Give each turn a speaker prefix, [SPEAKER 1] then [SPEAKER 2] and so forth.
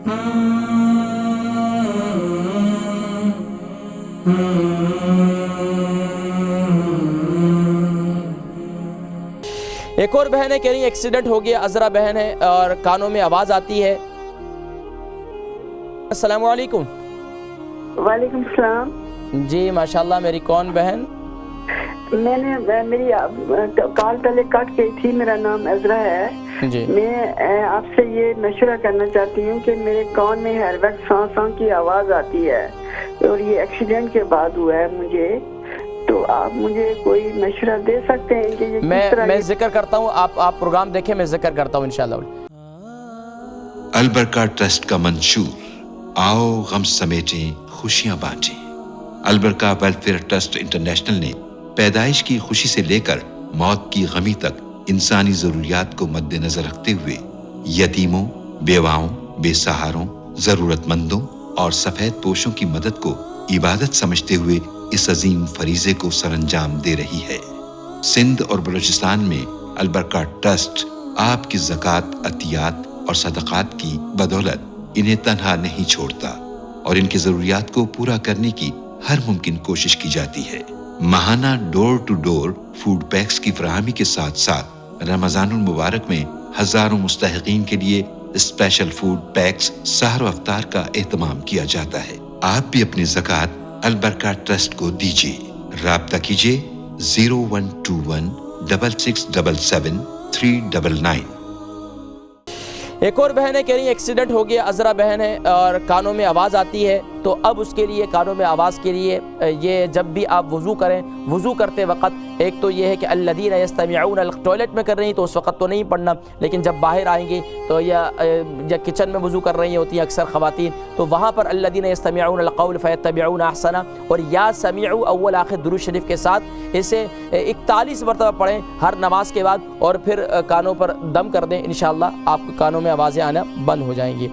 [SPEAKER 1] ایک اور بہن ہے کہہ رہی ہیں ایکسیڈنٹ ہو گیا، عذرا بہن ہے اور کانوں میں آواز آتی ہے۔ السلام علیکم۔
[SPEAKER 2] وعلیکم السلام۔
[SPEAKER 1] جی ماشاءاللہ، میری کون بہن؟
[SPEAKER 2] میری کال پہلے کٹ گئی تھی، میرا نام عذرا ہے۔
[SPEAKER 1] جی
[SPEAKER 2] میں آپ سے یہ مشورہ کرنا چاہتی ہوں کہ میرے کان میں ہر وقت سانس کی آواز آتی ہے اور یہ ایکسیڈنٹ کے بعد ہوا ہے مجھے، تو آپ مجھے کوئی مشورہ دے سکتے ہیں کہ یہ کس طرح؟
[SPEAKER 1] میں ذکر کرتا ہوں، آپ پروگرام دیکھیں، میں ذکر کرتا ہوں انشاءاللہ۔
[SPEAKER 3] البرکہ ٹرسٹ کا منشور، آؤ غم سمیٹیں خوشیاں بانٹیں۔ البرکہ ویلفیئر ٹرسٹ انٹرنیشنل نے پیدائش کی خوشی سے لے کر موت کی غمی تک انسانی ضروریات کو مد نظر رکھتے ہوئے یتیموں، بیواؤں، بے سہاروں، ضرورت مندوں اور سفید پوشوں کی مدد کو عبادت سمجھتے ہوئے اس عظیم فریضے کو سر انجام دے رہی ہے۔ سندھ اور بلوچستان میں البرکہ ٹرسٹ آپ کی زکوٰۃ، عطیات اور صدقات کی بدولت انہیں تنہا نہیں چھوڑتا اور ان کی ضروریات کو پورا کرنے کی ہر ممکن کوشش کی جاتی ہے۔ ماہانہ ڈور ٹو ڈور فوڈ پیکس کی فراہمی کے ساتھ ساتھ رمضان المبارک میں ہزاروں مستحقین کے لیے اسپیشل فوڈ پیکس سحر و افطار کا اہتمام کیا جاتا ہے۔ آپ بھی اپنی زکوٰۃ البرکہ ٹرسٹ کو دیجیے۔ رابطہ کیجیے 0121 6677 399۔
[SPEAKER 1] ایک اور بہن ہے کہہ رہی ہیں ایکسیڈنٹ ہو گیا، عذرا بہن ہے اور کانوں میں آواز آتی ہے، تو اب اس کے لیے کانوں میں آواز کے لیے یہ جب بھی آپ وضو کریں، وضو کرتے وقت ایک تو یہ ہے کہ الذین یستمعون، ٹوائلٹ میں کر رہی ہیں تو اس وقت تو نہیں پڑھنا، لیکن جب باہر آئیں گی تو یا کچن میں وضو کر رہی ہوتی ہیں اکثر خواتین، تو وہاں پر الذین یستمعون القول فیتبعون احسنہ اور یا سمیع اول آخر درود شریف کے ساتھ اسے 41 مرتبہ پڑھیں ہر نماز کے بعد، اور پھر کانوں پر دم کر دیں، انشاءاللہ آپ کے کانوں میں آوازیں آنا بند ہو جائیں گی۔